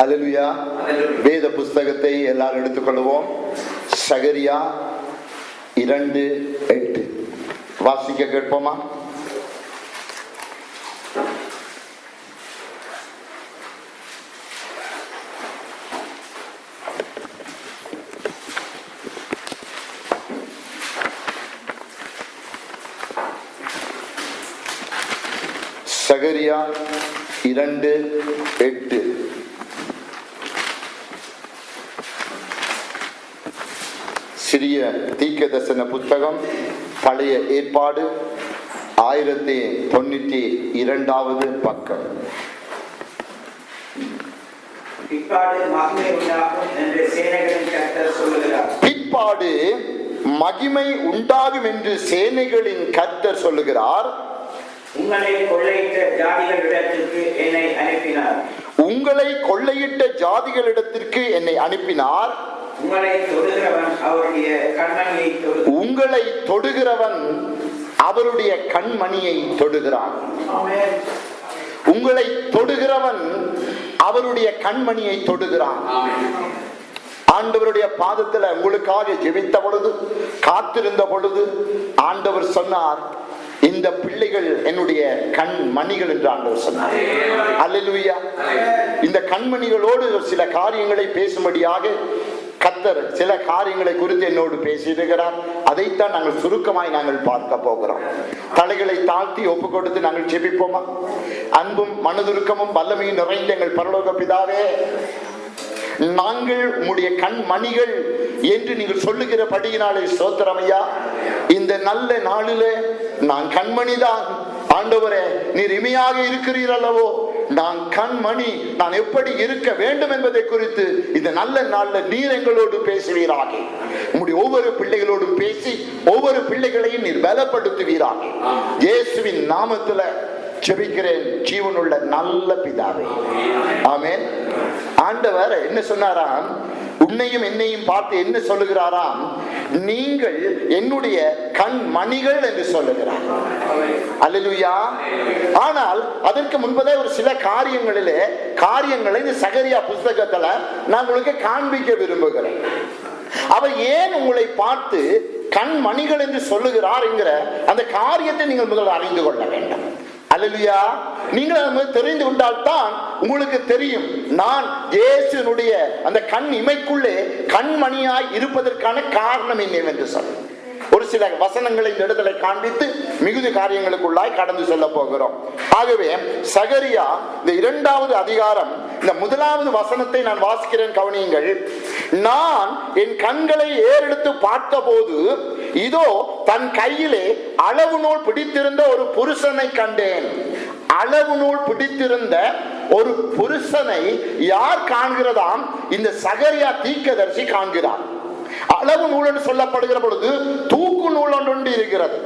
அல்லேலூயா. வேத புஸ்தகத்தை எல்லாரும் எடுத்துக்கொள்வோம். சகரியா 2:8 வாசிக்க கேட்போமா? சகரியா 2:8. சிறிய தீர்க்கதரிசன புத்தகம், பழைய ஏற்பாடு, 1092வது பக்கம். பிற்பாடு மகிமை உண்டாகும் என்று சேனைகளின் கர்த்தர் சொல்லுகிறார். பிற்பாடு மகிமை உண்டாகும் என்று சேனைகளின் கர்த்தர் சொல்லுகிறார். உங்களை கொள்ளையிட்ட ஜாதிகளிடத்திற்கு என்னை அனுப்பினார். உங்களை கொள்ளையிட்ட ஜாதிகளிடத்திற்கு என்னை அனுப்பினார். உங்களை தொடுகிறவன் அவருடைய கண்மணியை தொடுகிறான். உங்களை தொடுகிறவன் அவருடைய கண்மணியை தொடுகிறான். உங்களை தொடுகிறவன் அவருடைய கண்மணியை தொடுகிறான். ஆண்டவருடைய பாதத்துல உங்களுக்காக ஜெபித்த பொழுது, காத்திருந்த பொழுது ஆண்டவர் சொன்னார், இந்த பிள்ளைகள் என்னுடைய கண்மணிகள் என்று ஆண்டவர் சொன்னார். அல்லேலூயா. இந்த கண்மணிகளோடு சில காரியங்களை பேசும்படியாக கர்த்தர் சில காரியங்களை குறித்து என்னோடு பேசியிருக்கிறார். அதைத்தான் நாங்கள் சுருக்கமாய் நாங்கள் பார்க்க போகிறோம். தலைகளை தாழ்த்தி ஒப்பு கொடுத்து நாங்கள் ஜெபிப்போமா? அன்பும் மனதுருக்கமும் வல்லமையும் நிறைந்த எங்கள் பரலோக பிதாவே, நாங்கள் உம்முடைய கண்மணிகள் என்று நீங்கள் சொல்லுகிறபடியினாலே ஸ்தோத்திரம் ஐயா. இந்த நல்ல நாளிலே நான் கண்மணிதான் ஆண்டவரே, நீர் இமையாக இருக்கிறீர் அல்லவோ, நான் கண்மணி, நான் எப்படி இருக்க வேண்டும் என்பதை குறித்து இந்த நல்ல நாள்ல நீர் எங்களோடு பேசுவீராக. உம்முடைய ஒவ்வொரு பிள்ளைகளோடும் பேசி ஒவ்வொரு பிள்ளைகளையும் நீர் பலப்படுத்துவீராக. இயேசுவின் நாமத்துல ஜெபிக்கிறேன் ஜீவனுள்ள நல்ல பிதாவே, ஆமென். ஆண்டவர் என்ன சொன்னாராம்? உன்னையும் என்னையும் பார்த்து என்ன சொல்லுகிறாராம்? நீங்கள் என்னுடைய கண்மணிகள் என்று சொல்லுகிறார். அல்லேலூயா. ஆனால் அதற்கு முன்பதே ஒரு சில காரியங்களை இந்த சகரியா புஸ்தகத்துல நான் உங்களுக்கு காண்பிக்க விரும்புகிறேன். அவர் ஏன் உங்களை பார்த்து கண்மணிகள் என்று சொல்லுகிறார் என்கிற அந்த காரியத்தை நீங்கள் முதல் அறிந்து கொள்ள வேண்டும். அல்லேலூயா. நீங்கள் தெரிந்து கொண்டால் தான் உங்களுக்கு தெரியும் நான் இயேசுனுடைய அந்த கண் இமைக்குள்ளே கண்மணியாய் இருப்பதற்கான காரணம் என்னவென்று சொல்ல ஒரு சில வசனங்களை இந்த இடத்துல காண்பித்து மிகுதி காரியங்களுக்குள்ளாய் கடந்து செல்ல போகிறோம். ஆகவே சகரியா இந்த 2வது அதிகாரம் இந்த 1வது வசனத்தை நான் வாசிக்கிறேன், கவனியுங்கள். நான் என் கண்களை ஏறெடுத்து பார்த்தபோது இதோ தன் கையிலே அளவு நூல் பிடித்திருந்த ஒரு புருஷனை கண்டேன். அளவு நூல் பிடித்திருந்த ஒரு புருஷனை யார் காண்கிறதாம்? இந்த சகரியா தீர்க்கதரிசி காண்கிறார். அளவு நூல் என்று சொல்லப்படுகிற பொழுது தூக்கு நூல் ஒன்று இருக்கிறது.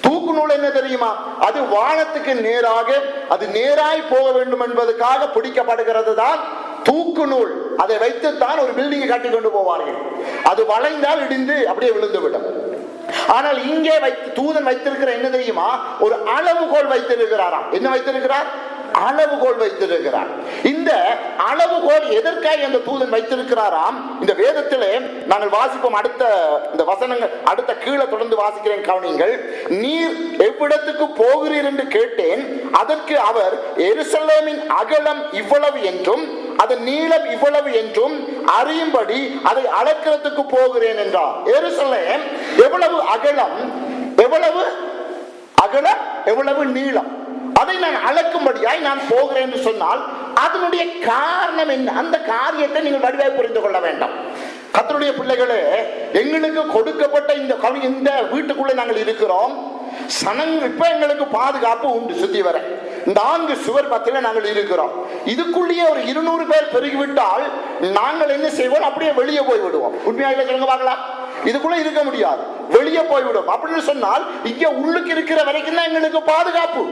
தூக்கு நூல் என்ன தெரியுமா? அது வானத்துக்கு நேராக, அது நேராய் போக வேண்டும் என்பதற்காக பிடிக்கப்படுகிறது தான் தூக்கு நூல். அதை வைத்துத்தான் ஒரு பில்டிங்கை கட்டி கொண்டு போவார்கள். அது வளைந்தால் இடிந்து அப்படியே விழுந்து விடும். ஆனால் இங்கே தூதன் வைத்திருக்கிற என்ன தெரியுமா? ஒரு அளவுகோல் வைத்திருக்கிறாராம். என்ன வைத்திருக்கிறார்? அளவுகோல் வைத்திருக்கிறார். இந்த அளவுகோல் எதற்காக அந்த தூதன் வைத்திருக்கிறாராம்? இந்த வேதத்திலே நாங்கள் வாசிப்போம். அடுத்த இந்த வசனங்கள் அடுத்த கீழே தொடர்ந்து வாசிக்கிறேன், கவனிங்கள். நீர் எவ்விடத்துக்கு போகிறீர் என்று கேட்டேன். அதற்கு அவர், எருசலேமின் அகலம் இவ்வளவு என்றும் அதன் நீளம் இவ்வளவு என்றும் அறியும்படி அதை அளக்கிறதுக்கு போகிறேன் என்றார். எருசலேம் எவ்வளவு அகலம், எவ்வளவு அகலம், எவ்வளவு நீளம், அதை நான் அளக்கும்படியாய் நான் போகிறேன் என்று சொன்னால் அதனுடைய காரணம் என்ன? அந்த காரியத்தை நீங்கள் வடிவாய் புரிந்து கொள்ள வேண்டும். கர்த்தருடைய பிள்ளைகளே, எங்களுக்கு கொடுக்கப்பட்ட இந்த வீட்டுக்குள்ளே நாங்கள் இருக்கிறோம். இப்ப எங்களுக்கு பாதுகாப்பு உண்டு. சுத்தி வர 4 சுவர் பத்தில நாங்கள் இருக்கிறோம். இதுக்குள்ளேயே ஒரு 200 பேர் பெருகிவிட்டால் நாங்கள் என்ன செய்வோம்? அப்படியே வெளியே போய் விடுவோம். உண்மையாக சொல்லுங்க பார்க்கலாம். இதுக்குள்ள இருக்க முடியாது, வெளியே போய்விடும். அப்படின்னு சொன்னால் இங்க உள்ளுக்கு இருக்கிற வரைக்கும் தான் எங்களுக்கு பாதுகாப்பு.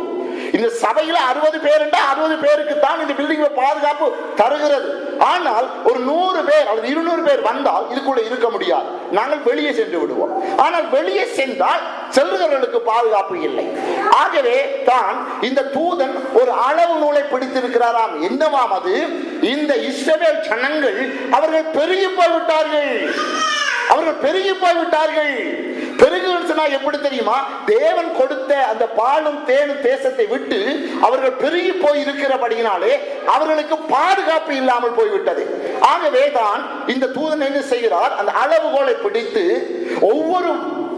இந்த சபையில 60 பேர் 60 பேருக்கு தான் இந்த பில்டிங் பாதுகாப்பு தருகிறது. ஆனால் ஒரு 100 பேர் அல்லது 200 பேர் வந்தால் இதுக்குள்ள இருக்க முடியாது. நாங்கள் வெளியே சென்று விடுவோம். ஆனால் வெளியே சென்றால் செல்லுகிறவர்களுக்கு பாதுகாப்பு இல்லை. ஆகவே தான் இந்த தூதன் ஒரு அளவு நூலை பிடித்திருக்கிறாராம். என்னவாம் அது? இந்த இஸ்ரவேல் ஜனங்கள் அவர்கள் பெருகி போய்விட்டார்கள். அவர்கள் பெருகி போய்விட்டார்கள். பெருகுனா எப்படி தெரியுமா? தேவன் கொடுத்த அந்த பாலும் தேனும் தேசத்தை விட்டு அவர்கள் பெருகி போய் இருக்கிறபடியினாலே அவர்களுக்கு பாதுகாப்பு இல்லாமல் போய்விட்டது. ஆகவே தான் இந்த தூதன் என்ன செய்கிறார்? அந்த அளவுகோலை பிடித்து ஒவ்வொரு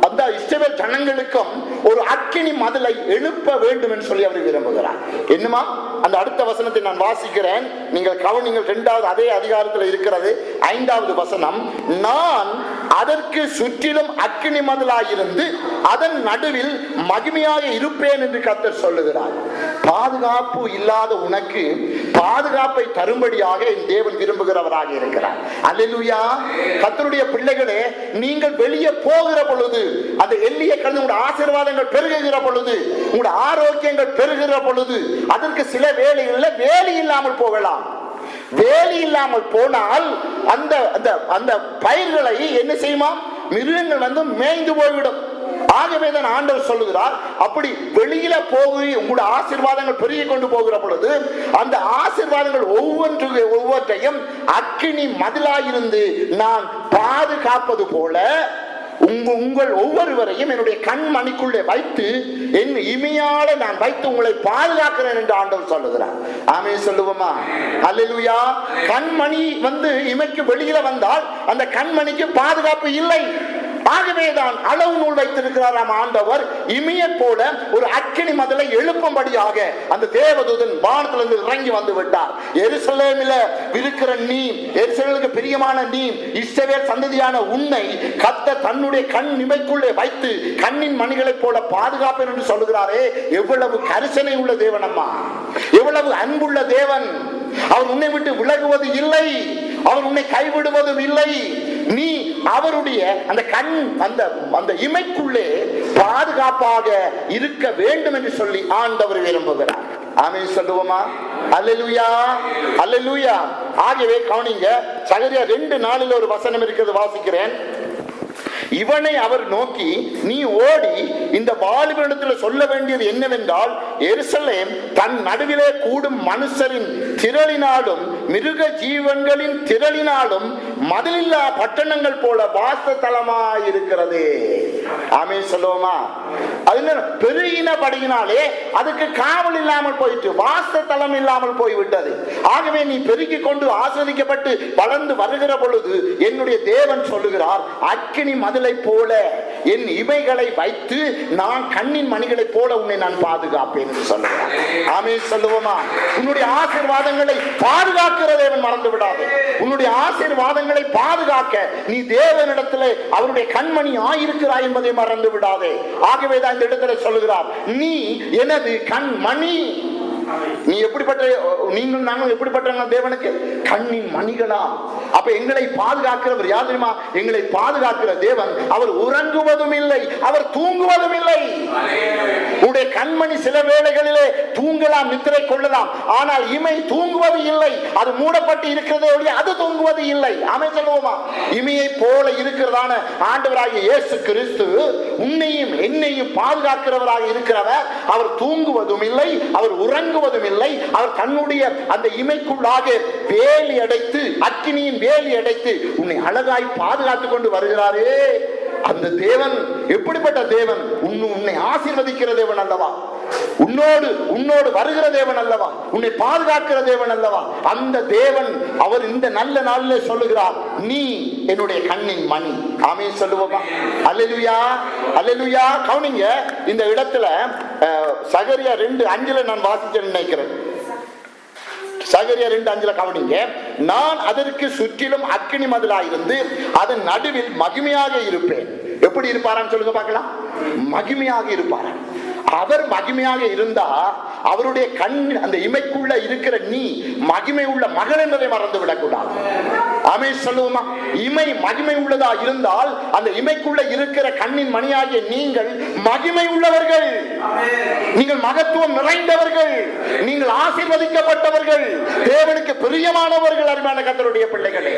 அந்த இஸ்ரவேல் ஜனங்களுக்கும் ஒரு அக்கினி மதிலை எழுப்ப வேண்டும் என்று சொல்லி அவர் விரும்புகிறார். என்னமா? அந்த அடுத்த வசனத்தை நான் வாசிக்கிறேன், நீங்கள் கவனிங்கள். 2வது அதே அதிகாரத்தில் இருக்கிறது 5வது வசனம். நான் அதற்கு சுற்றிலும் அக்கினி மதிலாயிருந்து அதன் நடுவில் மகிமையாக இருப்பேன் என்று கர்த்தர் சொல்லுகிறார். பாதுகாப்பு இல்லாத உனக்கு பாதுகாப்பை தரும்படியாக என் தேவன் விரும்புகிறவராக இருக்கிறார். அல்லேலூயா. கர்த்தருடைய பிள்ளைகளே, நீங்கள் வெளியே போகிற பொழுது அந்த எல்லையை கடந்து உங்களுடைய ஆசீர்வாதங்கள் பெருகுகிற பொழுது, உங்களுடைய ஆரோக்கியங்கள் பெருகுகிற பொழுது, அதற்கு சில வேலைகளில் வேலை இல்லாமல் போகலாம். வேலை இல்லாமல் போனால் அந்த அந்த பயிர்களை என்ன செய்யுமா? மிருகங்கள் வந்து மேய்ந்து போய்விடும். ஆகவே தான் ஆண்டவர் சொல்லுகிறார், அப்படி வெளியில போய் உங்களுடைய ஆசீர்வாதங்கள் பெருகி கொண்டு போகிற பொழுது அந்த ஆசீர்வாதங்கள் ஒவ்வொன்றையும் அக்கினி மதிலாயிருந்து நான் பாதுகாப்பது போல உங்கள் ஒவ்வொருவரையும் என்னுடைய கண்மணிக்குள்ளே வைத்து என் இமையால நான் வைத்து உங்களை பாதுகாக்கிறேன் என்று ஆண்டவர் சொல்லுகிறார். ஆமென் சொல்லுவோமா? அல்லேலூயா. கண்மணி வந்து இமைக்கு வெளியில வந்தால் அந்த கண்மணிக்கு பாதுகாப்பு இல்லை. ஆகவேதான் அளவு நூல் வைத்திருக்கிறாராம் ஆண்டவர். இமையை போல ஒரு அக்கினி மதிலை எழுப்பும்படியாக அந்த தேவதூதன் வானத்திலிருந்து இறங்கி வந்து விட்டார். எருசலேமில் இருக்கிற நீ, எருசலேமுக்கு பிரியமான நீ, இஸ்ரவேல் சந்ததியான உன்னை கர்த்தர் தன்னுடைய கண் இமைக்குள்ளே வைத்து கண்ணின் மணிகளைப் போல பாதுகாப்பேன் என்று சொல்லுகிறாரே, எவ்வளவு கரிசனை உள்ள தேவன் அம்மா, எவ்வளவு அன்புள்ள தேவன். அவர் உன்னை விட்டு விலகுவது இல்லை, அவர் உன்னை கைவிடுவதும் இல்லை. நீ அவருடைய அந்த கண் அந்த இமைக்குள்ளே பாதுகாப்பாக இருக்க வேண்டும் என்று சொல்லி ஆண்டவர் விரும்புகிறார். ஆமென் சொல்லுவோமா? அல்லேலூயா, அல்லேலூயா. ஆகவே கவனிங்க, சகரியா 2:4 ஒரு வசனம் இருக்கிறது, வாசிக்கிறேன். இவனை அவர் நோக்கி, நீ ஓடி இந்த வாலிபனிடத்தில் சொல்ல வேண்டியது என்னவென்றால், எருசலேம் தன் நடுவிலே கூடும் மனுஷரின் திரளினாலும் மிருக ஜீவன்களின் திரளினாலும் மதிலில்லா பட்டணங்கள் போல வாசத்தலமாயிருக்கிறது. ஆமென் சொல்லுவோமா? அது பெருகினபடியினாலே அதுக்கு காவல் இல்லாமல் போயிட்டு வாசத்தலம் இல்லாமல் போய்விட்டது. ஆகவே நீ பெருகி கொண்டு ஆஸ்வதிக்கப்பட்டு வளர்ந்து வருகிற பொழுது என்னுடைய தேவன் சொல்லுகிறார், அக்கினி மதிலை போல என் இமைகளை வைத்து நான் கண்ணின் மணிகளைப் போல உன்னை நான் பாதுகாப்பேன் என்று சொல்லுகிறார். ஆமென் சொல்லுவோமா? உன்னுடைய ஆசீர்வாதங்களை பாதுகாக்கிற தேவன் மறந்து விடாது. உன்னுடைய ஆசீர்வாதங்களை பாதுகாக்க நீ தேவனிடத்திலே அவருடைய கண்மணி ஆயிருக்கிறாய் என்பதை மறந்து விடாதே. ஆகவேதான் இந்த இடத்துல சொல்லுகிறார், நீ எனது கண்மணி. நீ எப்படிப்பட்ட, நீங்கள் நாங்கள் எப்படிப்பட்ட தேவனுக்கு கண்ணின் மணிகளா? அப்ப எங்களை பாதுகாக்கிறவர் யார் தெரியுமா? எங்களை பாதுகாக்கிற தேவன் அவர் உறங்குவதும் இல்லை, அவர் தூங்குவதும் இல்லை. உடைய கண்மணி சில வேளைகளிலே தூங்கலாம், நித்திரை கொள்ளலாம், ஆனால் இமை தூங்குவது இல்லை. அது மூடப்பட்டு இருக்கிறதே ஒழிய அது தூங்குவது இல்லை. ஆமென் சொல்லுவோமா? இமையை போல இருக்கிறதான ஆண்டவராகிய இயேசு கிறிஸ்து உன்னையும் என்னையும் பாதுகாக்கிறவராக இருக்கிறவர். அவர் தூங்குவதும் இல்லை, அவர் உறங்குவதும் இல்லை. அவர் தன்னுடைய அந்த இமைக்குள்ளாக வேலி அடைத்து, அக்கினியின் வேலி அடைத்து உன்னை அழகாய் பாதுகாத்துக் கொண்டு வருகிறாரே. அந்த தேவன் எப்படிப்பட்ட தேவன்? உன்னை ஆசீர்வதிக்கிற தேவன் அல்லவா? உன்னோடு வருகிற தேவன் அல்லவா? உன்னை பாதுகாக்கிற தேவன் அல்லவா? அந்த தேவன் அவர் இந்த நல்ல நாளில் சொல்லுகிறார், நீ என்னுடைய கண்ணின் மணி. ஆமென் சொல்லுவோமா? அல்லேலூயா, அல்லேலூயா. கவனிங்க, இந்த இடத்துல சகரியா 2:5 நான் வாசிக்க நினைக்கிறேன். சகரியா 2:5 கவனிங்க. நான் அதற்கு சுற்றிலும் அக்கினி மதிலாயிருந்து அதன் நடுவில் மகிமையாக இருப்பேன். எப்படி இருப்பாரான்னு சொல்லுங்க பார்க்கலாம். மகிமையாக இருப்பாரா? அவர் மகிமையாக இருந்தா அவருடைய கண் அந்த இமைக்குள்ள இருக்கிற நீ மகிமை உள்ள மகள் என்பதை மறந்து விடக்கூடாது. ஆமென் சொல்லுவோமா? இமை மகிமை உள்ளதா இருந்தால் அந்த இமைக்குள்ள இருக்கிற கண்ணின் மணியாகிய நீங்கள் மகிமை உள்ளவர்கள், நீங்கள் மகத்துவம் நிறைந்தவர்கள், நீங்கள் ஆசீர்வதிக்கப்பட்டவர்கள், தேவனுக்கு பிரியமானவர்கள். அருமையான கர்த்தருடைய பிள்ளைகளே,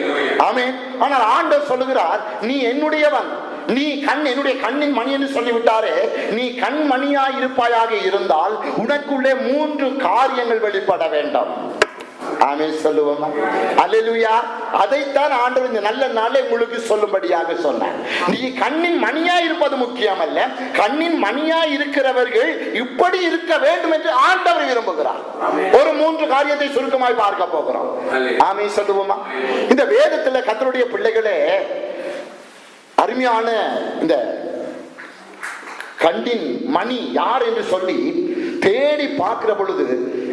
ஆமென். ஆனால் ஆண்டவர் சொல்லுகிறார், நீ என்னுடையவன், நீ என்னுடைய கண்ணின் மணி என்று சொல்லிவிட்டாரே, நீ கண்மணியா இருப்பாயாக இருந்தால் உனக்குள்ளே 3 காரியங்கள் வெளிப்பட வேண்டும். ஆமென் சொல்லுவோமா? அல்லேலூயா. அதைத்தான் ஆண்டவர் இந்த நல்ல நாளை உங்களுக்கு சொல்லும்படியாக சொன்னார். நீ கண்ணின் மணியா இருப்பது முக்கியம் அல்ல, கண்ணின் மணியா இருக்கிறவர்கள் இப்படி இருக்க வேண்டும் என்று ஆண்டவர் விரும்புகிறார். ஒரு 3 காரியத்தை சுருக்கமாய் பார்க்க போகிறோம். ஆமென் சொல்லுவோமா? இந்த வேதத்துல கர்த்தருடைய பிள்ளைகளே, அருமையான இந்த கண்ணின் மணி யார் என்று சொல்லி தேடி பார்க்கிற பொழுது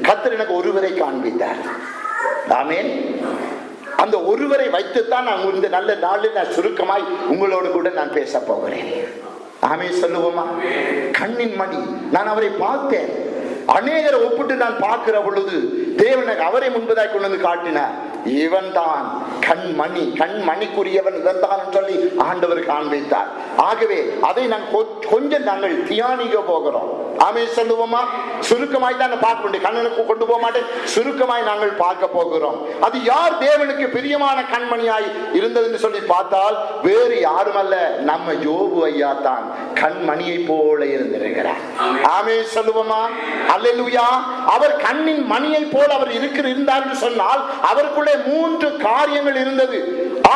கர்த்தர் எனக்கு ஒருவரை காண்பித்தார். ஆமென். அந்த ஒருவரை வைத்துத்தான் நான் இந்த நல்ல நாளில் நான் சுருக்கமாய் உங்களோடு கூட நான் பேச போகிறேன். ஆமென் சொல்லுவோமா? கண்ணின் மணி, நான் அவரை பார்த்தேன். அநேகரை ஒப்பிட்டு நான் பார்க்கிற பொழுது தேவனுக்கு அவரை முன்பதாய் கொண்டு வந்து காட்டினார். இவன் தான் கண்மணி, கண்மணிக்குரியவன் இவன் தான் சொல்லி ஆண்டவர் காண்பித்தார். ஆகவே அதை கொஞ்சம் நாங்கள் தியானிக்க போகிறோம். ஆமென் சொல்லுவோமா? சுருக்கமாய் தான் பார்க்க முடியும், கண்ணனுக்கு கொண்டு போக மாட்டேன், சுருக்கமாய் நாங்கள் பார்க்க போகிறோம். அது யார் தேவனுக்கு பிரியமான கண்மணியாய் இருந்ததுன்னு சொல்லி பார்த்தால் வேறு யாரும் அல்ல, நம்ம யோபு ஐயா தான் கண்மணியை போல இருந்திருக்கிறார். ஆமென் சொல்லுவோமா? அல்லேலூயா. அவர் கண்ணின் மணியை போல அவர் இருந்தார் என்று சொன்னால் அவருக்குள்ளே 3 காரியங்கள் இருந்தது.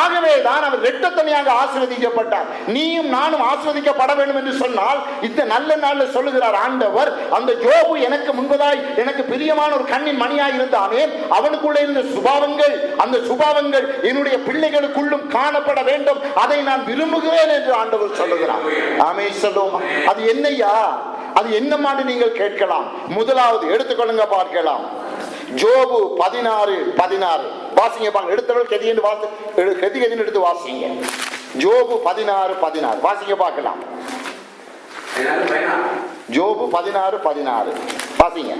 ஆகவே தான் அவர் இரட்டத்தனியாக ஆசீர்வதிக்கப்பட்டார். நீயும் நானும் ஆசீர்வதிக்கப்பட வேண்டும் என்று சொன்னால் இந்த நல்ல நாளில் சொல்லுகிறார் ஆண்டவர், அந்த யோபு எனக்கு முன்பதாய் எனக்கு பிரியமான ஒரு கண்ணின் மணியாய் இருந்தானே, அவனுக்குள்ளே இருந்த சுபாவங்கள், அந்த சுபாவங்கள் என்னுடைய பிள்ளைகளுக்குள்ளும் காணப்பட வேண்டும், அதை நான் விரும்புகிறேன் என்று ஆண்டவர் சொல்லுகிறார். ஆமென் சொல்லுவோமா? அது என்னையா, அது என்னமான்னு நீங்கள் கேட்கலாம். முதலாவது எடுத்துக்கொள்ளுங்க, பார்க்கலாம். யோபு 16:16 வாசிங்க. எடுத்தவர்கள் கெதின்னு எடுத்து வாசிங்க. யோபு 16:16 வாசிங்க பார்க்கலாம். யோபு 16:16 வாசிங்க.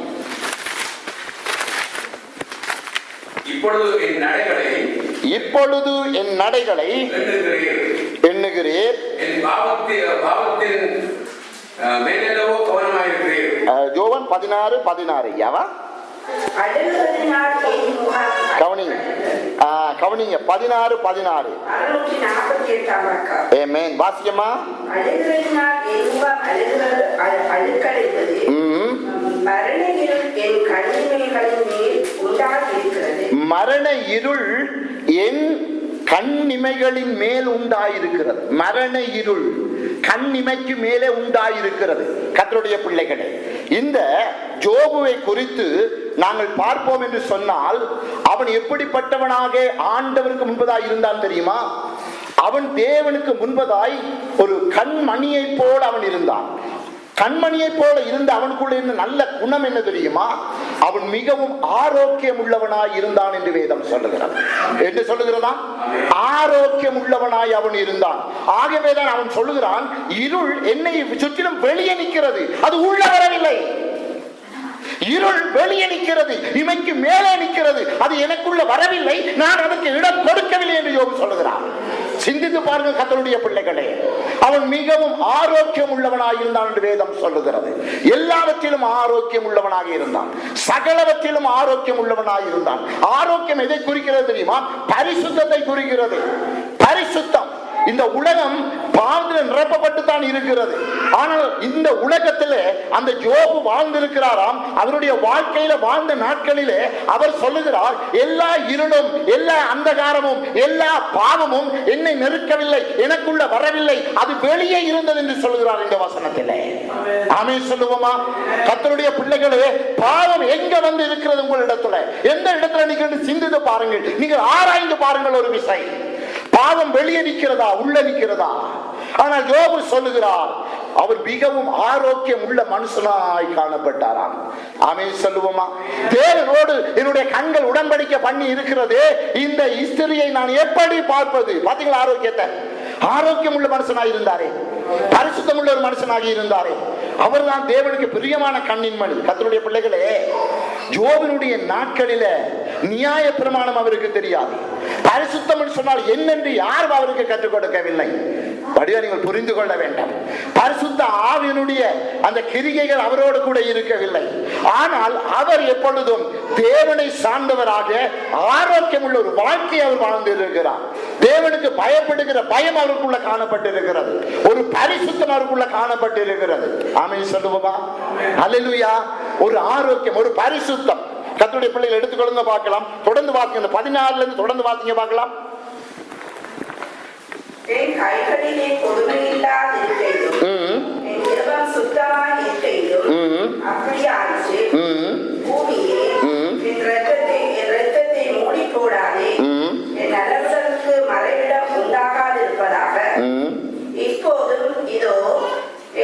இப்பொழுது என் நடைகளை எண்ணுகிறீர், யோவான் 16:16 யாவா? கவனிங்க 16:16 ஆமென். வாசிக்கமா? மரண இருள் என் கண்ணிமைகளின் மேல் உண்டாயிருக்கிறது. மரண இருள் கண்ணிமைக்கு மேலே உண்டாயிருக்கிறது. கர்த்தருடைய பிள்ளைகளே, இந்த யோபுவை குறித்து நாங்கள் பார்ப்போம் என்று சொன்னால் அவன் எப்படிப்பட்டவனாக ஆண்டவருக்கு முன்பதாய் இருந்தான் தெரியுமா? அவன் தேவனுக்கு முன்பதாய் ஒரு கண்மணியை போல அவன் இருந்தான். கண்மணியை போல இருந்த அவனுக்குள்ள இருந்த நல்ல குணம் என்ன தெரியுமா? அவன் மிகவும் ஆரோக்கியம் உள்ளவனாய் இருந்தான் என்று வேதம் சொல்லுகிறான். என்ன சொல்லுகிறதா? ஆரோக்கியம் உள்ளவனாய் அவன் இருந்தான். ஆகவேதான் அவன் சொல்லுகிறான், இருள் என்னை சுற்றிலும் வெளியே நிற்கிறது, அது உள்ள வரவில்லை. இருள் வெளியே நிற்கிறது, இமைக்கு மேலே நிற்கிறது, அது எனக்குள்ள வரவில்லை, நான் அதற்கு இடம் கொடுக்கவில்லை என்று யோபு சொல்லுகிறான். சிந்தித்து பாருங்கள் கர்த்தருடைய பிள்ளைகளே, அவன் மிகவும் ஆரோக்கியம் உள்ளவனாக இருந்தான் என்று வேதம் சொல்லுகிறது. எல்லாவற்றிலும் ஆரோக்கியம் உள்ளவனாக இருந்தான், சகலவற்றிலும் ஆரோக்கியம் உள்ளவனாக இருந்தான். ஆரோக்கியம் எதை குறிக்கிறது தெரியுமா? பரிசுத்தத்தை குறிக்கிறது. பரிசுத்தம். இந்த உலகம் பாவத்தில் நிரப்பப்பட்டு தான் இருக்கிறது. ஆனால் இந்த உலகத்திலே அந்த யோபு வாழ்ந்திருக்கிறாராம். அவருடைய வாழ்க்கையில வாழ்ந்த நாட்களிலே அவர் சொல்லுகிறார், எல்லா இருளும், எல்லா அந்தகாரமும், எல்லா பாவமும் என்னை நெருக்கவில்லை, எனக்குள்ள வரவில்லை, அது வெளியே இருந்தது என்று சொல்லுகிறார் இந்த வசனத்திலே. ஆமென் சொல்லுவோமா? கர்த்தருடைய பிள்ளைகளே, பாவம் எங்க வந்து இருக்கிறது உங்களிடத்துல? எந்த இடத்துல நீங்க சிந்தித்து பாருங்கள், நீங்கள் ஆராய்ந்து பாருங்கள். ஒரு விஷயம், பாவம் வெளியே நிற்கிறதா, உள்ள நிற்கிறதா? ஆனால் யோபு சொல்லுகிறார், அவர் மிகவும் ஆரோக்கியம் உள்ள மனுஷனாய் காணப்பட்டாராம். ஆமென் சொல்லுவோமா? தேவனோடு என்னுடைய கண்கள் உடன்படிக்கை பண்ணி இருக்கிறது, இந்த ஸ்திரியை நான் எப்படி பார்ப்பது? பாத்தீங்களா ஆரோக்கியத்தை? ஆரோக்கியம் உள்ள மனுஷனாக இருந்தாரே, பரிசுத்தம் உள்ள ஒரு மனுஷனாக இருந்தாரே. அவர்தான் தேவனுக்கு பிரியமான கண்ணின் மணி. கர்த்தருடைய பிள்ளைகளே, யோபினுடைய நாட்களில நியாய பிரமாணம் அவருக்கு தெரியாது. பரிசுத்தம் என்று சொன்னால் என்னென்று யாரும் அவருக்கு கற்றுக் கொடுக்கவில்லை. வடிவா நீங்கள் புரிந்து கொள்ள வேண்டும். பரிசுத்த ஆவியினுடைய அந்த கிரிகைகள் அவரோடு கூட இருக்கவில்லை. ஆனால் அவர் எப்பொழுதும் தேவனை சார்ந்தவராக ஆரோக்கியம் உள்ள ஒரு வாழ்க்கையை அவர் வாழ்ந்து இருக்கிறார். தேவனுக்கு பயப்படுகிற பயம் அவருக்குள்ள காணப்பட்டிருக்கிறது. ஒரு பரிசுத்தம் அவருக்குள்ள காணப்பட்டிருக்கிறது. ஆமென் சொல்லுவோமா? அல்லேலூயா. ஒரு ஆரோக்கியம், ஒரு பரிசுத்தம். கர்த்தருடைய பிள்ளைகள் எடுத்துக்கொள்ளுங்க பார்க்கலாம். தொடர்ந்து வாசிங்க. 14 இருந்து தொடர்ந்து வாசிங்க பார்க்கலாம். என் கைகளிலே கொடுமை இல்லாதிருக்கையிலும் என் இருவம் சுத்தமாய் இருக்கையிலும் அப்படியாயிற்று. பூமியே என் இரத்தத்தை மூடி போடாதே, என் நலவுகளுக்கு மறைவிடம் உண்டாகாதிருப்பதாக. இப்போதும் இதோ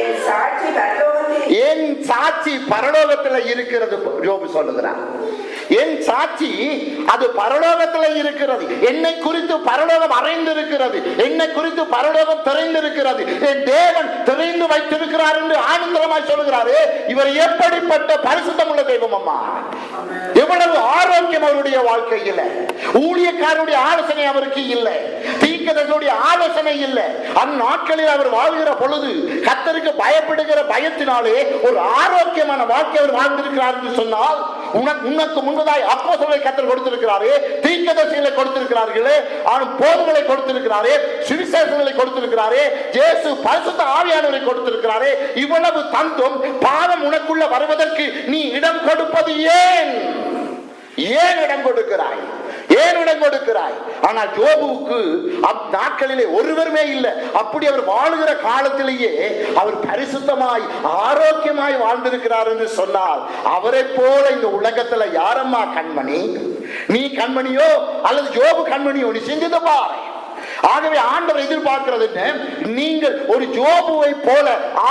என் சாட்சி பரலோகத்தில், என் சாட்சி பரலோகத்தில் இருக்கிறது. யோபு சொல்லுகிறார், என் சாட்சி அது பரலோகத்தில் இருக்கிறது. என்னை குறித்து பரலோகம் அறைந்திருக்கிறது. என்னை குறித்து பரலோகம் திறந்திருக்கிறது. என் தேவன் திறந்து வைத்திருக்கிறார் என்று ஆனந்தமாய் சொல்லுகிறாரு. இவர் எப்படிப்பட்ட பரிசுத்தம் உள்ள தெய்வம் அம்மா! எவ்வளவு ஆரோக்கியம் அவருடைய வாழ்க்கையில்! ஊழியக்காரருடைய ஆலோசனை அவருக்கு இல்லை, தீர்க்கதரிசியுடைய ஆலோசனை இல்லை. அந்நாட்களில் அவர் வாழ்கிற பொழுது கர்த்தருக்கு பயப்படுகிற பயத்தினாலே ஒரு ஆரோக்கியமான வாழ்க்கை அவர் வாழ்ந்திருக்கிறார் என்று சொன்னால், உனக்கு முன்பதாய் அப்போஸ்தலரை கர்த்தர் கொடுத்திருக்கிறாரே, தீர்க்கதரிசிகளை கொடுத்திருக்கிறார்களே, போதகங்களை கொடுத்திருக்கிறாரே, சுவிசேஷங்களை கொடுத்திருக்கிறாரே, இயேசு பரிசுத்த ஆவியானவரை கொடுத்திருக்கிறாரே. இவ்வளவு தந்தும் பாவம் உனக்குள்ள வருவதற்கு நீ இடம் கொடுப்பது ஏன்? ஏன் இடம் கொடுக்கிறாய்? ஏன் இடம் கொடுக்கிறாய்? ஆனால் யோபுவுக்கு அந்நாட்களிலே ஒருவருமே இல்லை. அப்படி அவர் வாழுகிற காலத்திலேயே அவர் பரிசுத்தமாய் ஆரோக்கியமாய் வாழ்ந்திருக்கிறார் என்று சொன்னால், அவரை போல இந்த உலகத்துல யாரம்மா கண்மணி? நீ கண்மணியோ அல்லது யோபு கண்மணியோ? நீ சிந்தித்து பார். ஆகவே ஆண்டவர் எதிர்பார்க்கிறது என்ன? நீங்கள் ஒரு யோபுவை போல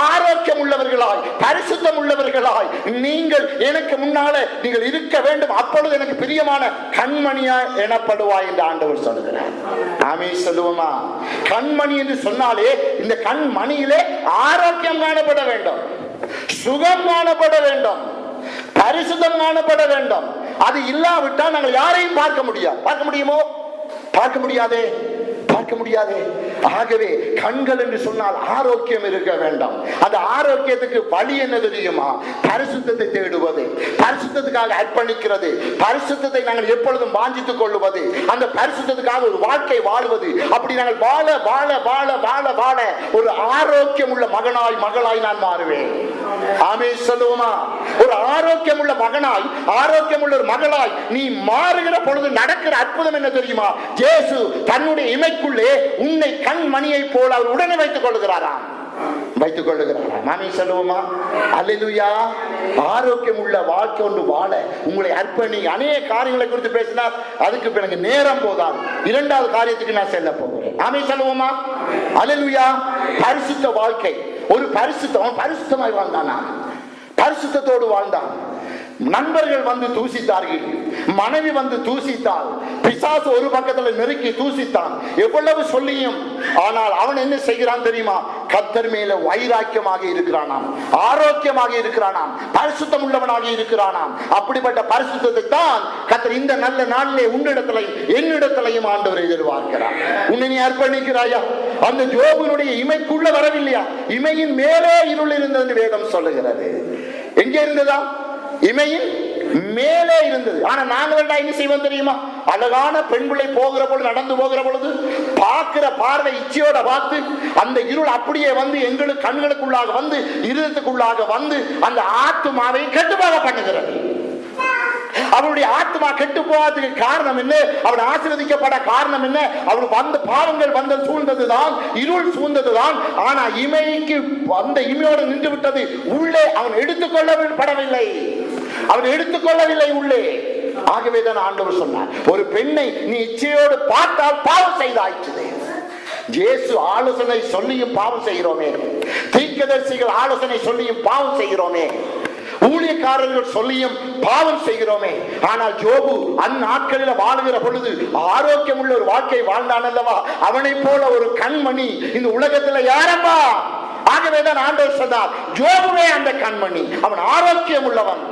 ஆரோக்கியம் உள்ளவர்களாய், பரிசுத்தம் உள்ளவர்களாய் நீங்கள் எனக்கு முன்னால நீங்கள் இருக்க வேண்டும். அப்பொழுது எனக்கு பிரியமான கண்மணியா எனப்படுவாய் என்று ஆண்டவர் சொல்லுகிறார். ஆமென் சொல்லுவோமா? கண்மணி என்று சொன்னாலே இந்த கண்மணியிலே ஆரோக்கியம் காணப்பட வேண்டும், சுகம் காணப்பட வேண்டும், பரிசுத்தம் காணப்பட வேண்டும். அது இல்லாவிட்டால் நாங்கள் யாரையும் பார்க்க முடியாது. பார்க்க முடியுமோ? பார்க்க முடியாதே, பார்க்க முடியாது. ஆகவே கண்கள் என்று சொன்னால் ஆரோக்கியம் இருக்க வேண்டும். அந்த ஆரோக்கியத்துக்கு வழி என்ன தெரியுமா? பரிசுத்தத்தை தேடுவது, பரிசுத்தத்துக்காக அர்ப்பணிக்கிறது, பரிசுத்தத்தை நாங்கள் எப்பொழுதும் வாஞ்சித்துக் கொள்ளுவது, அந்த பரிசுத்தத்துக்காக ஒரு வாழ்க்கை வாழ்வது. அப்படி நாங்கள் வாழ வாழ வாழ வாழ வாழ ஒரு ஆரோக்கியம் உள்ள மகனாய் மகளாய் நான் மாறுவேன். ஆமென் சொல்லுவோமா? ஒரு ஆரோக்கியம் உள்ள மகனாய், ஆரோக்கியம் உள்ள ஒரு மகளாய் நீ மாறுகிற பொழுது நடக்கிற அற்புதம் என்ன தெரியுமா? இயேசு தன்னுடைய இமைக்குள்ளே உன்னை கண்மணியை போல அவர் உடனே வைத்துக் கொள்கிறாராம். வைத்துக் கொள்ளுகிறாராம். ஆமென் சொல்லுவோமா? அல்லேலூயா. ஆரோக்கியம் உள்ள வாழ்க்கை ஒன்று வாழ உங்களை அர்ப்பணி. அநேக காரியங்களை குறித்து பேசினார், அதுக்கு எனக்கு நேரம் போதாது. இரண்டாவது காரியத்துக்கு நான் செல்ல போகிறேன். ஆமென் சொல்லுவோமா? அல்லேலூயா. பரிசுத்த வாழ்க்கை. ஒரு பரிசுத்தம், பரிசுத்தமாய் வாழ்ந்தானா? பரிசுத்தத்தோடு வாழ்ந்தான். நண்பர்கள் வந்து தூசித்தார்கள், மனைவி வந்து தூசித்தாள், பிசாசு ஒரு பக்கத்தில் நெருக்கி தூசித்தான். எவ்வளவு சொல்லியும் ஆனால் அவன் என்ன செய்கிறான் தெரியுமா? கர்த்தர் மேல வைராக்கியமாக இருக்கிறானாம், ஆரோக்கியமாக இருக்கிறானாம், பரிசுத்தம் உள்ளவனாக இருக்கிறானாம். அப்படிப்பட்ட பரிசுத்தத்தை தான் கர்த்தர் இந்த நல்ல நாளிலே உன்னிடத்திலையும் என்னிடத்திலையும் ஆண்டவர் எதிர்பார்க்கிறார். உன்னை நீ அர்ப்பணிக்கிறாயா? அந்த யோபுனுடைய இமைக்குள்ள வரவில்லையா? இமையின் மேலே இருள் இருந்தது வேதம் சொல்லுகிறது. எங்கே இருந்ததா? இமையின் மேலே இருந்தது. ஆனா நாங்கள் என்ன செய்வோம் தெரியுமா? அழகான பெண் பிள்ளை போகிற பொழுது, நடந்து போகிற பொழுது பார்க்கிற பார்வை இச்சையோட பார்த்து அந்த இருள் அப்படியே வந்து எங்களுக்கு கண்களுக்குள்ளாக வந்து இருதயத்துக்குள்ளாக வந்து அந்த ஆத்துமாவை கெட்டுப்பாக பண்ணுகிறது. அவருடைய ஆத்மா கெட்டு போவதற்கு காரணம் என்ன? அவன் ஆசீர்வதிக்கப்பட காரணம் என்ன? அவன் வந்த பாவங்கள் வந்து சூழ்ந்ததுதான், இருள் சூழ்ந்ததுதான். ஆனா இமைக்கு அந்த இமையோடு நின்று விட்டது. உள்ளே அவன் எடுத்துக்கொள்ளப்படவில்லை, அவன் எடுத்துக்கொள்ளவில்லை உள்ளே. ஆகவேதான் ஆண்டவர் சொன்னார், ஒரு பெண்ணை நீ இச்சையோடு பார்த்தால் பாவம் செய்தாயிற்று. இயேசு ஆலோசனை சொல்லியும் பாவம் செய்கிறோமே, தீர்க்கதரிசிகள் ஆலோசனை சொல்லியும் பாவம் செய்கிறோமே, ஊழியக்காரர்கள் சொல்லியும் பாவம் செய்கிறோமே. ஆனால் யோபு அந்நாட்களில் வாழுகிற பொழுது ஆரோக்கியம் உள்ள ஒரு வாழ்க்கை வாழ்ந்தான் அல்லவா? அவனை போல ஒரு கண்மணி இந்த உலகத்துல யாரம்மா? ஆகவேதான் ஆண்டவர் சொன்னார், ஜோபுவே அந்த கண்மணி, அவன் ஆரோக்கியம் உள்ளவன்.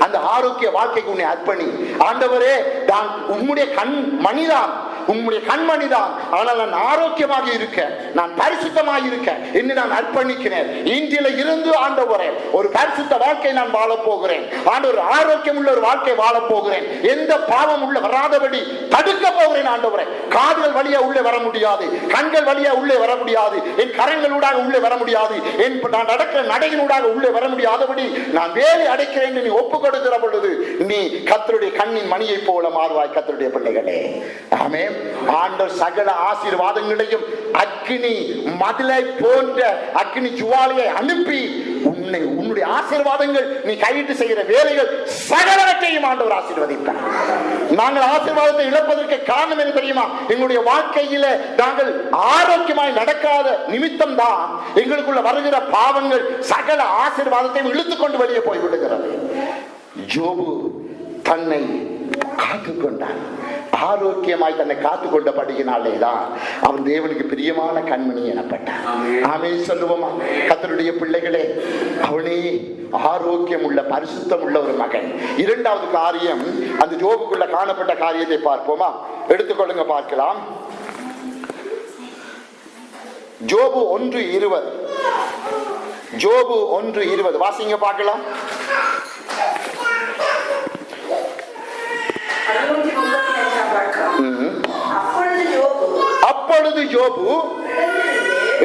அந்த ஆரோக்கிய வாழ்க்கைக்கு உன்னை அர்ப்பணி. ஆண்டவரே, நான் உம்முடைய கண்மணிதான், உம்முடைய கண்மணிதான், ஆனால் நான் ஆரோக்கியமாக இருக்க, நான் பரிசுத்தமாக இருக்க என்று நான் அர்ப்பணிக்கிறேன். இன்றில இருந்து ஆண்டவரே ஒரு பரிசுத்த வாழ்க்கை நான் வாழப் போகிறேன். ஆண்டவர் ஆரோக்கியம் உள்ள ஒரு வாழ்க்கை வாழப் போகிறேன். எந்த பாவம் உள்ள வராதபடி தடுக்க போகிறேன். ஆண்டவரே, காதுகள் வழியா உள்ளே வர முடியாது, கண்கள் வழியா உள்ளே வர முடியாது, என் கரங்களூடாக உள்ளே வர முடியாது, என் நான் நடக்கிற நடையினூடாக உள்ளே வர முடியாதபடி நான் வேலை அடைக்கிறேன் என்று நீ ஒப்பு கொடுக்கிற பொழுது நீ கர்த்தருடைய கண்ணின் மணியை போல மாறுவாய். கர்த்தருடைய பிள்ளைகளே, ஆமென். ஆண்டவர் சகல ஆசீர்வாதங்களையும் அக்கினி மதிலை போன்ற அக்கினி ஜுவாலையை அனுப்பி உன்னுடைய ஆசீர்வாதங்கள், நீ கையிட்டு செய்கிற வேலைகள் சகலவற்றையும் ஆண்டவர் ஆசீர்வதித்தார். நாங்கள் ஆசீர்வாதத்தை இழப்பதற்கு காரணம் என்ன தெரியுமா? எங்களுடைய வாழ்க்கையில நாங்கள் ஆரோக்கியமாய் நடக்காத நிமித்தம் தான் எங்களுக்குள்ள வருகிற பாவங்கள் சகல ஆசீர்வாதத்தையும் இழுத்துக் கொண்டு வெளியே போய் விடுகிறது. யோபு தன்னை காத்துக்கொண்டான். ஆரோக்கியமாய் தன்னை காத்துக் கொண்டபடியினாலேதான் அவன் தேவனுக்கு பிரியமான கண்மணி எனப்பட்டான். ஆமென் சொல்லுவோமா? கர்த்தருடைய பிள்ளைகளே, அவனே ஆரோக்கியம் உள்ள பரிசுத்தம் உள்ள ஒரு மகன். இரண்டாவது காரியம், அந்த யோபுக்குள்ள காணப்பட்ட காரியத்தை பார்ப்போமா? எடுத்துக்கொள்ளுங்க, பார்க்கலாம். யோபு 1:20. யோபு 1:20 வாசிங்க, பார்க்கலாம். அப்பொழுது யோபு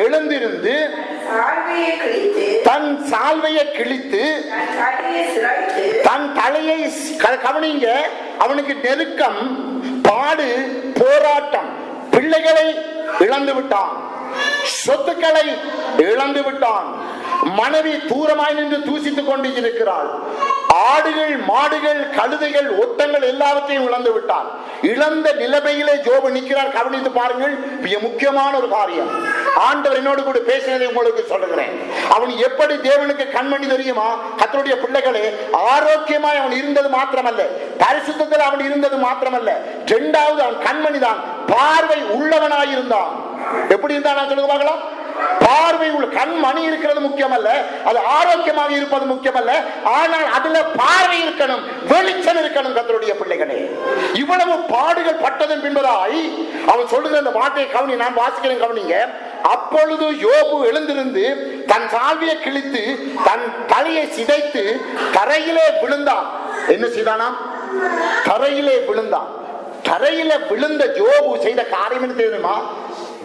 எழுந்திருந்து தன் சால்வையை கிழித்து தன் தலையை, கவனிங்க, அவனுக்கு நெருக்கம், பாடு, போராட்டம், பிள்ளைகளை இழந்து விட்டான், சொத்துக்களை இழந்து விட்டான், மனைவி தூரமாய் நின்று தூசித்துக் கொண்டு இருக்கிறாள், ஆடுகள், மாடுகள், கழுதைகள், ஒட்டங்கள் எல்லாவற்றையும் இழந்து விட்டார். இழந்த நிலைமையிலே யோபு நிற்கிறார். கவனித்து பாருங்கள், மிக முக்கியமான ஒரு காரியம். ஆண்டவர் என்னோடு கூட பேசினதை உங்களுக்கு சொல்லுகிறேன். அவன் எப்படி தேவனுக்கு கண்மணி தெரியுமா? கர்த்தருடைய பிள்ளைகளே, ஆரோக்கியமாய் அவன் இருந்தது மாத்திரமல்ல, பரிசுத்தத்தில் அவன் இருந்தது மாத்திரமல்ல, இரண்டாவது அவன் கண்மணி தான், பார்வை உள்ளவனாயிருந்தான். எப்படி இருந்தா நான் சொல்லுங்க பார்க்கலாம். பார்வை உள்ள கண்மணி இருக்கிறது முக்கியமல்ல, அது ஆரோக்கியமாக இருப்பது முக்கியமல்ல, ஆனால் அதுல பார்வை இருக்கணும், வெளிச்சம் இருக்கணும். கர்த்தருடைய பிள்ளைகளே, இவ்வளவு பாடுகள் பட்டதன் பின்பதாய் அவன் சொல்லுகிற அந்த வார்த்தையை கவனி, நான் வாசிக்கிறேன், கவனிங்க. அப்பொழுது யோபு எழுந்திருந்து தன் சால்வையை கிழித்து தன் தலையை சிதைத்து தரையிலே விழுந்தான். என்ன செய்தானா? தரையிலே விழுந்தான். தரையில விழுந்த யோபு செய்த காரியம் என்ன தெரியுமா?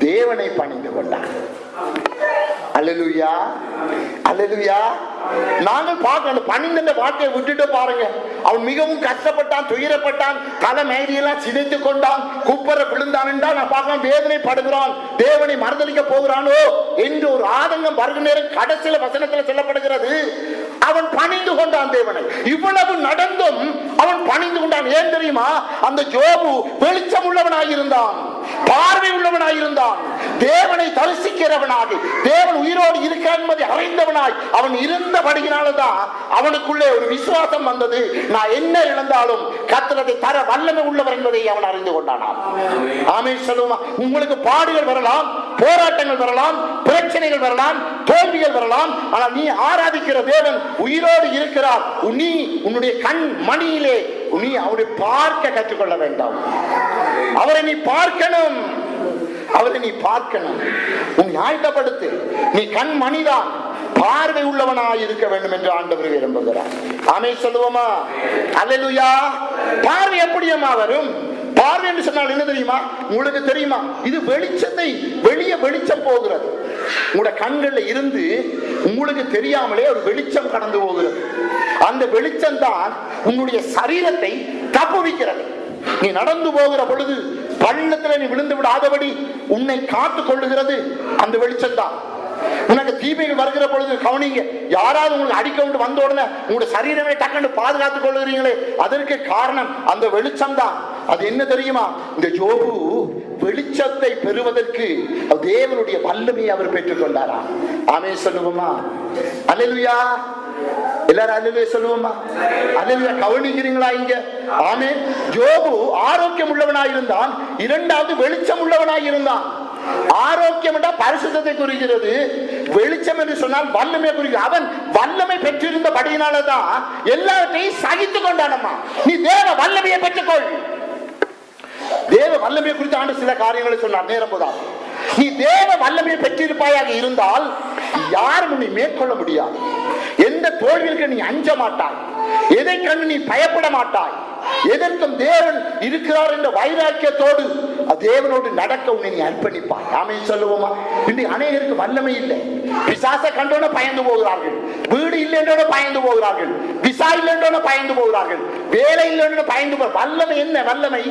தேவனை பணிந்து கொண்டான். அல்லேலூயா, அல்லேலூயா. நாங்கள் பார்க்கணும், பணிந்த வாழ்க்கையை விட்டுட்டு பாருங்க. அவன் மிகவும் கஷ்டப்பட்டான், துயரப்பட்டான், தலை மேரியெல்லாம் சிதைத்து கொண்டான், குப்பர விழுந்தான் என்றால் நான் பார்க்கலாம் வேதனைப்படுகிறான், தேவனை மறுதலிக்க போகிறானோ என்று ஒரு ஆதங்கம் வருகிற நேரம் கடைசியில வசனத்தில் சொல்லப்படுகிறது, அவன் பணிந்து கொண்டான் தேவனை. இவ்வளவு நடந்தும் அவன் பணிந்து கொண்டான். ஏன் தெரியுமா? அந்த யோபு வெளிச்சம் உள்ளவனாயிருந்தான், பார்வை உள்ளவனாயிருந்தான், தேவனை தரிசிக்கிறவனாக, தேவன் உயிரோடு இருக்கிறார் என்பதை அறிந்தவனாய் அவன் இருந்தபடியினால்தான் அவனுக்குள்ளே ஒரு விசுவாசம் வந்தது. நான் என்ன இழந்தாலும் கர்த்தர் தர வல்லமை உள்ளவர் என்பதை அவன் அறிந்து கொண்டானாம். ஆமென் சொல்லுமா? உங்களுக்கு பாடுகள் வரலாம், போராட்டங்கள் வரலாம், பிரச்சனைகள் வரலாம், தோல்விகள் வரலாம், ஆனால் நீ ஆராதிக்கிற தேவன் உயிரோடு இருக்கிறார். நீ உன்னுடைய கண் மணியிலே நீ அவரை பார்க்க கற்றுக்கொள்ள வேண்டாம். அவரை நீ பார்க்கணும், அவரை நீ பார்க்கணும். உன் ஆயத்தப்படுத்து. நீ கண் மணிதான், பார்வை உள்ளவனாய் இருக்க வேண்டும் என்று ஆண்டவர் விரும்புகிறார். ஆமென் சொல்லுவோமா? அல்லேலூயா. பார்வை எப்படியம்மா வரும்? பார்வை என்று சொன்னால் என்ன தெரியுமா? உங்களுக்கு தெரியுமா? இது வெளிச்சத்தை, வெளியே வெளிச்சம் போகிறது. உங்களோட கண்கள்ல இருந்து உங்களுக்கு தெரியாமலே ஒரு வெளிச்சம் கடந்து போகிறது. அந்த வெளிச்சம் தான் உன்னுடைய சரீரத்தை தப்புவிக்கிறது. நீ நடந்து போகிற பொழுது பள்ளத்துல நீ விழுந்து விடாதபடி உன்னை காத்துக் கொள்ளுகிறது அந்த வெளிச்சம் தான். உனக்கு தீமைகள் வருகிற பொழுது கவனிங்க, யாராவது உங்களுக்கு அடிக்க கொண்டு வந்த உடனே உங்களுடைய சரீரமே டக்குன்னு பாதுகாத்துக் கொள்ளுகிறீங்களே, அதற்கு காரணம் அந்த வெளிச்சம் தான். அது என்ன தெரியுமா? இந்த யோபு வெளிச்சத்தை பெறுவதற்கு தேவனுடைய வல்லமையை அவர் பெற்றுக் கொண்டாரா? ஆமென் சொல்லுவோமா? அல்லேலூயா. எல்லாரும் அல்லேலூயா சொல்லுவோமா? அல்லேலூயா. கவனிக்கிறீங்களா இங்க? ஆமென். யோபு ஆரோக்கியம் உள்ளவனாயிருந்தான், இரண்டாவது வெளிச்சம் உள்ளவனாயிருந்தான். ஆரோக்கியம் என்றால் பரிசுத்தத்தை குறிக்கிறது, வெளிச்சம் என்று சொன்னால் வல்லமை குறிக்கிறது. அவன் வல்லமை பெற்றிருந்தபடியினாலதான் எல்லாவற்றையும் சகித்து கொண்டானம்மா. நீ தேவ வல்லமையை பெற்றுக்கொள். தேவ வல்லமையை குறித்து ஆண்டு சில காரியங்களை சொன்னார். நேரம் போதாது. நீ தேவ வல்லமையை பெற்றிருப்பாயாக இருந்தால் யாரும் உன்னை மேற்கொள்ள முடியாது. எந்த தோல்விக்கு நீ அஞ்ச மாட்டாய், எதை கண்டு நீ பயப்பட மாட்டாய். எதற்கும் தேவன் இருக்கிறார் என்ற வைராக்கியத்தோடு தேவனோடு நடக்க உன்னை நீ அர்ப்பணிப்பாய். ஆமென் சொல்லுவோமா? இன்னைக்கு அநேகருக்கு வல்லமை இல்லை. பிசாசை கண்டோட பயந்து போகிறார்கள், வீடு இல்லை என்றோட பயந்து போகிறார்கள், விசா இல்லை என்றோட பயந்து போகிறார்கள், வேலை இல்லை என்று பயந்து போ. வல்லமை என்ன? வல்லமை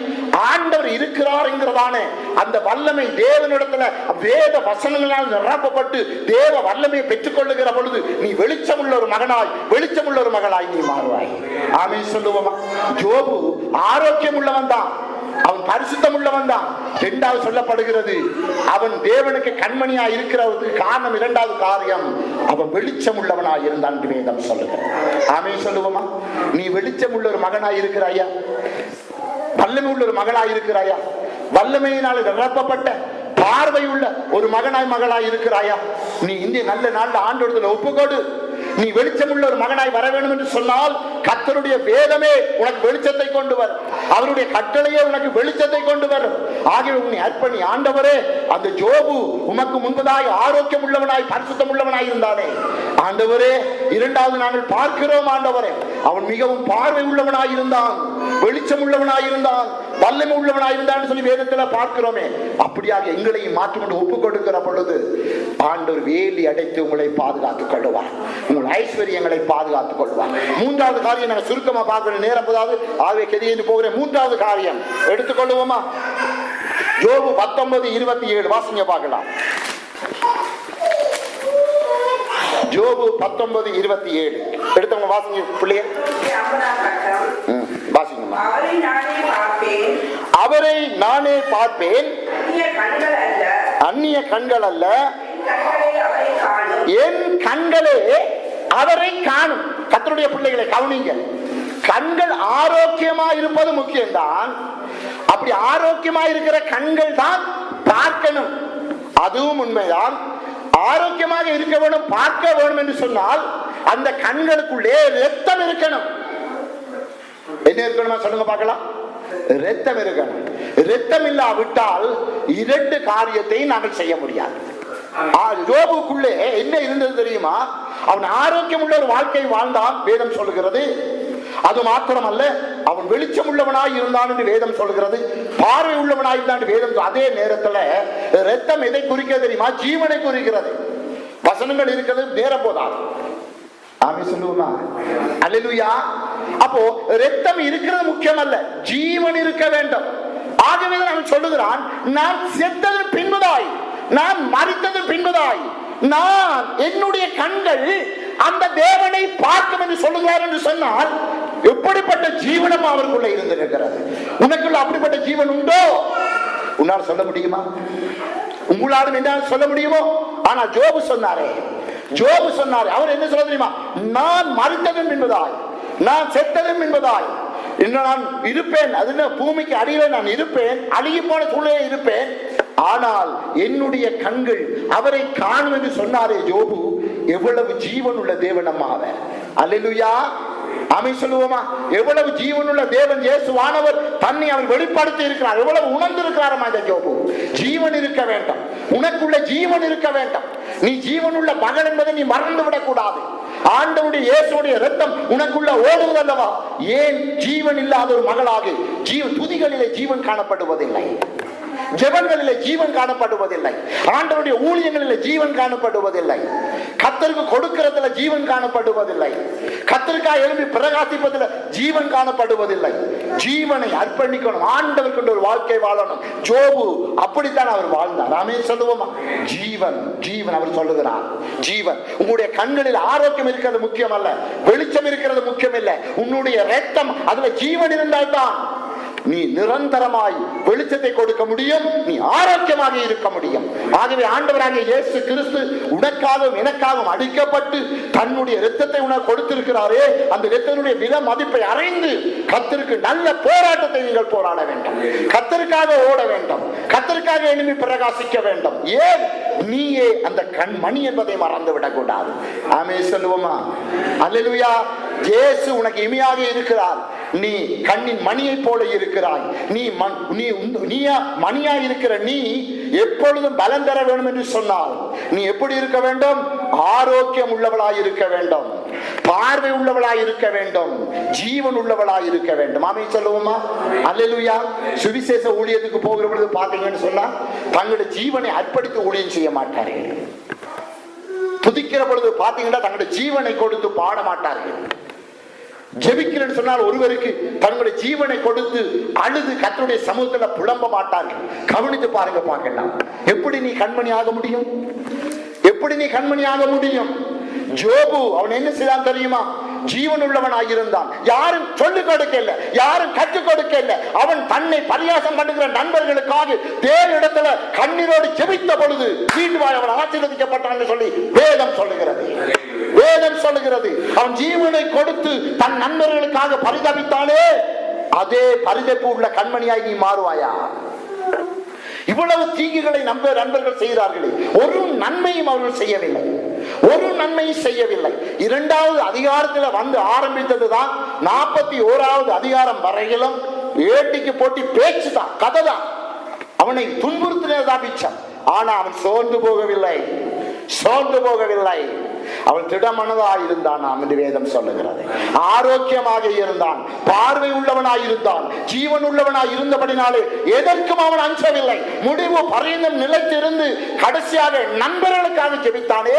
ஆண்டவர் இருக்கிறார் என்கிறதான அந்த வல்லமை தேவனிடத்துல வேத வசனங்களால் நிரப்பப்பட்டு தேவ வல்லமையை பெற்றுக் கொள்ளுகிற பொழுது நீ வெளிச்சம் உள்ள ஒரு மகனாய், வெளிச்சம் உள்ள ஒரு மகளாய் நீ மாறுவாய். ஆமென் சொல்லுவோமா? ஜோபு ஆரோக்கியம் உள்ளவன் தான், அவன் பரிசுத்தம் உள்ளவன் தான். இரண்டாவது சொல்லப்படுகிறது அவன் தேவனுக்கு கண்மணியா இருக்கிறதுக்கு காரணம், இரண்டாவது காரியம் அவன் வெளிச்சம் உள்ளவனாய் இருந்தான் என்று வேதம் சொல்லுகிறது. ஆமென் சொல்லுவோமா? நீ வெளிச்சம் உள்ள ஒரு மகனாய் இருக்கிறாயா? வல்லமை உள்ள ஒரு மகளாய் இருக்கிறாயா? வல்லமையினால் நிரப்பப்பட்ட பார்வையுள்ள ஒரு மகனாய் மகளாய் இருக்கிறாயா? நீ இந்த நல்ல நாள்ல ஆண்டோடத்துல ஒப்புக்கொடு. நீ வெளிச்சம் உள்ள ஒரு மகனாய் வர வேண்டும் என்று சொன்னால் கர்த்தருடைய வேதமே உனக்கு வெளிச்சத்தை கொண்டு வரும், அவருடைய கட்டளையே உனக்கு வெளிச்சத்தை கொண்டு வரும். ஆகிய உன்னை அர்ப்பணி. ஆண்டவரே, அந்த ஜோபு உமக்கு முன்பதாய் ஆரோக்கியம் உள்ளவனாய் பரிசுத்தம் உள்ளவனாய் இருந்தானே, ஆண்டவரே இரண்டாவது நாங்கள் பார்க்கிறோம் ஆண்டவரே, அவன் மிகவும் பார்வை உள்ளவனாய் இருந்தான், வெளிச்சம் உள்ளவனாய் இருந்தான், வல்லமை உள்ளவனாய் இருந்தான் சொல்லி வேதத்துல பார்க்கிறோமே. அப்படியாக எங்களையும் மாற்றிக்கொண்டு ஒப்புக் கொடுக்கிற பொழுது ஆண்டவர் வேலி அடைத்து உங்களை பாதுகாத்துக் கொள்வார், உங்கள் ஐஸ்வர்யங்களை பாதுகாத்துக் கொள்வார். மூன்றாவது காரியம் நாங்கள் சுருக்கமா பார்க்கிற நேரம் போதாது, ஆகவே கெதியென்று போகிற மூன்றாவது காரியம் எடுத்துக்கொள்வோமா? யோபு 19:27 வாசிங்க பார்க்கலாம். யோபு 19:27 எடுத்தவங்க வாசிங்க பிள்ளைய வாசிங்கம்மா. அவரை நானே பார்ப்பேன், அந்நிய கண்கள் அல்ல, என் கண்களே அவரை காணும். கர்த்தருடைய பிள்ளைகளை கவனிங்க. கண்கள் ஆரோக்கியமா இருப்பது முக்கியம்தான். அப்படி ஆரோக்கியமா இருக்கிற கண்கள் தான் பார்க்கணும், அதுவும் உண்மைதான். ஆரோக்கியமாக இருக்க வேண்டும், பார்க்க வேண்டும் என்று சொன்னால் அந்த கண்களுக்குள்ளே ரத்தம் இருக்கணும். என்ன இருக்கணுமா சொல்லுங்க பார்க்கலாம்? ரத்தம் இருக்கணும். ரத்தம் இல்லாவிட்டால் இரண்டு காரியத்தை நாங்கள் செய்ய முடியாது. யோபுக்குள்ளே என்ன இருந்தது தெரியுமா? அவன் ஆரோக்கியம் உள்ள ஒரு வாழ்க்கை வாழ்ந்தான் வேதம் சொல்லுகிறது. அது மாத்திரமல்ல, அவன் வெளிச்சம் உள்ளவனாய் இருந்தான் என்று வேதம் சொல்கிறது, பார்வை உள்ளவனாய் இருந்தான் வேதம். அதே நேரத்தில் ரத்தம் எதை குறிக்க தெரியுமா? ஜீவனை குறிக்கிறது. வசனங்கள் இருக்கிறது, நேரம் போதாது. ஆமென் சொல்லுவோமா? அல்லேலூயா. அப்போ ரத்தம் இருக்கிறது முக்கியம் அல்ல, ஜீவன் இருக்க வேண்டும். ஆகவே அவன் சொல்லுகிறான், நான் செத்ததன் பின்பதாய், நான் மரித்ததன் பின்பதாய் நான் என்னுடைய கண்கள் அந்த தேவனை பார்க்கும் என்று சொல்லுகிறார் என்று சொன்னால் எப்படிப்பட்ட ஜீவனம் அவருக்குள்ள இருந்திருக்கிறது. உனக்குள்ள அப்படிப்பட்ட ஜீவன் உண்டோ? உன்னால் சொல்ல முடியுமா? உங்களாலும் என்ன சொல்ல முடியுமோ? ஆனா ஜோபு சொன்னாரே, ஜோபு சொன்னாரே, அவர் என்ன சொல்ல தெரியுமா? நான் மரித்ததும் என்பதாய், நான் செத்ததும் என்பதாய், இன்னும் நான் இருப்பேன், அது பூமிக்கு அடியில நான் இருப்பேன், அழுகி போன சூழலே இருப்பேன், ஆனால் என்னுடைய கண்கள் அவரை காணும் என்று சொன்னாரே ஜோபு. எவ்வளவு ஜீவன் உள்ள தேவன் அம்மா அவர். அல்லேலூயா. ஆமென் சொல்லுவோமா? எவ்வளவு ஜீவனுள்ள தேவன் இயேசுவானவர் தன்னை அவர் வெளிப்படுத்தி இருக்கிறார். எவ்வளவு உணர்ந்து இருக்கிறாரமா இந்த ஜோபு. ஜீவன் இருக்க வேண்டும், உனக்குள்ள ஜீவன் இருக்க வேண்டும். நீ ஜீவனுள்ள மகன் என்பதை நீ மறந்து விடக் கூடாது. ஆண்டவருடைய இயேசுடைய இரத்தம் உனக்குள்ள ஓடுவது அல்லவா? ஏன் ஜீவன் இல்லாத ஒரு மகளாக துதிகளிலே ஜீவன் காணப்படுவதில்லை, ஜெபங்களிலே ஜீவன் காணப்படுவதில்லை, ஆண்டவருடைய ஊழியங்களிலே ஜீவன் காணப்படுவதில்லை, கர்த்தருக்கு கொடுக்கிறதுல ஜீவன் காணப்படுவதில்லை, கர்த்தருக்காக எழுப்பி பிரகாசிப்பதில் ஜீவன் காணப்படுவதில்லை. ஜீவனை அர்ப்பணிக்கணும், ஆண்டவர் கொண்ட ஒரு வாழ்க்கை வாழணும். ஜோபு அப்படித்தான் அவர் வாழ்ந்தார். ஆமென் சொல்லுவோமா? ஜீவன், ஜீவன் அவர் சொல்லுகிறார். ஜீவன். உங்களுடைய கண்களில் ஆரோக்கியம் இருக்கிறது முக்கியம் அல்ல, வெளிச்சம் இருக்கிறது முக்கியம் இல்லை, உன்னுடைய ரத்தம் அதுல ஜீவன் இருந்தால்தான். நீ நிரந்தரமாய் வெளிச்சத்தை கொடுக்க முடியும், நீ ஆரோக்கியமாக இருக்க முடியும். ஆகவே ஆண்டவராகிய இயேசு கிறிஸ்து உனக்காகவும் எனக்காகவும் அடிக்கப்பட்டு தன்னுடைய இரத்தத்தை உனக்கு கொடுத்திருக்கிறாரே, அந்த இரத்தத்தினுடைய விலை மதிப்பை அறிந்து கர்த்தருக்கு நல்ல போராட்டத்தை நீங்கள் போராட வேண்டும், கர்த்தருக்காக ஓட வேண்டும், கர்த்தருக்காக எழுப்பி பிரகாசிக்க வேண்டும். ஏன்? நீயே அந்த கண்மணி என்பதை மறந்து விடக்கூடாது. ஆமென் சொல்லுவோமா? அல்லேலூயா. இயேசு உனக்கு இமையாக இருக்கிறார். நீ கண்ணின் மணியை போல இருக்கிறாய். நீ மணியா இருக்கிற நீ எப்பொழுதும் பலம் பெற வேண்டும் என்று சொன்னால் நீ எப்படி இருக்க வேண்டும்? ஆரோக்கியம் உள்ளவளாய் இருக்க வேண்டும், பார்வை உள்ளவளாய் இருக்க வேண்டும், ஜீவன் உள்ளவளாய் இருக்க வேண்டும். ஆமென் சொல்லுவோமா? அல்லேலூயா. சுவிசேஷ ஊழியத்துக்கு போகிற பொழுது பாத்தீங்கன்னு சொன்னா தங்களுடைய ஜீவனை அர்ப்பணித்து ஊழியம் செய்ய மாட்டார்கள். துதிக்கிற பொழுது பாத்தீங்கன்னா தங்களுடைய ஜீவனை கொடுத்து பாட மாட்டார்கள். ஜெபிக்கிறேன்னு சொன்னால் ஒருவருக்கு தங்களுடைய ஜீவனை கொடுத்து அழுது கர்த்தருடைய சமூகத்துல புலம்ப மாட்டார்கள். கவனித்து பாருங்க, பார்க்கலாம். எப்படி நீ கண்மணி ஆக முடியும்? எப்படி நீ கண்மணி ஆக முடியும்? ஜோபு அவன் என்ன செய்தான் தெரியுமா? ஜீவன் உள்ளவனாக இருந்தான். யாரும் சொல்லிக் கொடுக்கல, யாரும் கற்றுக் கொடுக்கல. அவன் தன்னை பரியாசம் பண்ணுகிற நண்பர்களுக்காக தேவனிடத்துல கண்ணீரோடு ஜெபித்த பொழுது மீண்டும் அவன் ஆசீர்வதிக்கப்பட்டான் சொல்லி வேதம் சொல்லுகிறது. வேதம் சொல்லுகிறது அவன் ஜீவனை கொடுத்து தன் நண்பர்களுக்காக பரிதபித்தானே, அதே பரிதப்பு உள்ள கண்மணியாய் நீ மாறுவாயா? இவ்வளவு தீங்குகளை நண்பர்கள் செய்கிறார்களே, ஒரு நன்மையும் அவர்கள் செய்யவில்லை, ஒரு நன்மையும் செய்யவில்லை. 2வது அதிகாரத்தில் வந்து ஆரம்பித்ததுதான் 41வது அதிகாரம் வரையிலும் ஏட்டிக்கு போட்டி பேச்சு தான், கதை தான். அவனை துன்புறுத்தினதா பிச்சம். ஆனா அவன் சோர்ந்து போகவில்லை, சோர்ந்து போகவில்லை. அவன் திடமனதாக இருந்தான் என்று வேதம் சொல்லுகிறது. ஆரோக்கியமாக இருந்தான், பார்வை உள்ளவனாய் இருந்தான், ஜீவன் உள்ளவனாய் இருந்தபடினாலே எதற்கும் அவன் அஞ்சவில்லை. முடிவு பரியந்தம் நிலைத்திருந்து கடைசியாக நண்பர்களுக்காக ஜெபித்தானே.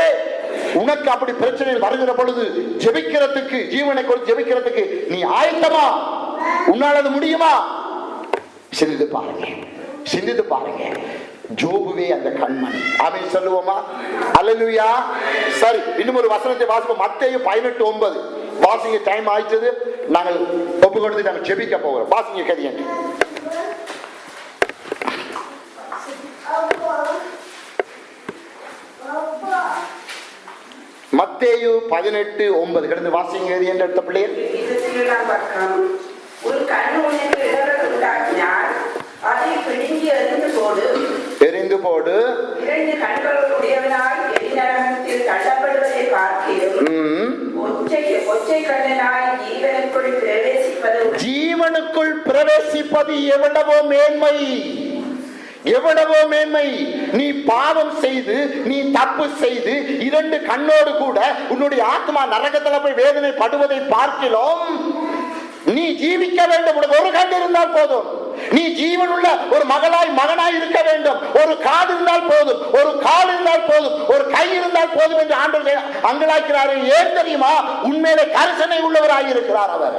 உனக்கு அப்படி பிரச்சனைகள் வருகிற பொழுது ஜெபிக்கிறதுக்கு, ஜீவனை கொடுத்து ஜெபிக்கிறதுக்கு நீ ஆயத்தமா? உன்னால் அது முடியுமா? சிந்தித்து பாருங்க, சிந்தித்து பாருங்க. ஜோபுவே அந்த கண்மணி. ஆமென் சொல்லுவோமா? அல்லேலூயா. சரி, இன்னும் ஒரு வசனத்தை வாசிப்போம். மத்தேயு 18:9 வாசிங்க. டைம் ஆயிட்டது, நாங்கள் ஒப்பு கொடுத்து நாங்கள் ஜெபிக்க போகிறோம். வாசிங்க கதியன். மத்தேயு 18:9 கிடந்து வாசிங்க கதியன். எடுத்த பிள்ளைகள் ஒரு கண்ணு உனக்கு இடர்கள் உண்டாக்கினால் அதை பிடுங்கி எறிந்து போடு, எறிந்து போடு. 2 கண்களுடையவனாய் எரிநரகத்தில் தள்ளப்படுவதை பார்க்கிறோம். ஒற்றை கண்ணனாய் ஜீவனுக்குள் பிரவேசிப்பது, ஜீவனுக்குள் பிரவேசிப்பது எவ்வளவோ மேன்மை, எவ்வளவோ மேன்மை. நீ பாவம் செய்து, நீ தப்பு செய்து 2 கண்ணோடு கூட உன்னுடைய ஆத்மா நரகத்தில் போய் வேதனை படுவதை பார்க்கிறோம். நீ ஜீவிக்க வேண்டும், உனக்கு ஒரு கண் இருந்தால் போதும். நீ ஜீவனுள்ள ஒரு மகனாய் இருக்க வேண்டும். ஒரு காது இருந்தால் போதும், ஒரு கால் இருந்தால் போதும், ஒரு கை இருந்தால் போதும் என்று ஆண்டவர் அங்கலாக்கிறார்கள். ஏன் தெரியுமா? உண்மையிலே கரிசனை உள்ளவராய் இருக்கிறார். அவர்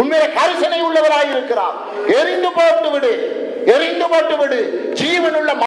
உண்மையிலே கரிசனை உள்ளவராய் இருக்கிறார். எரிந்து போட்டு விடு, எரிந்து போட்டு விடு. ஜீவனுள்ள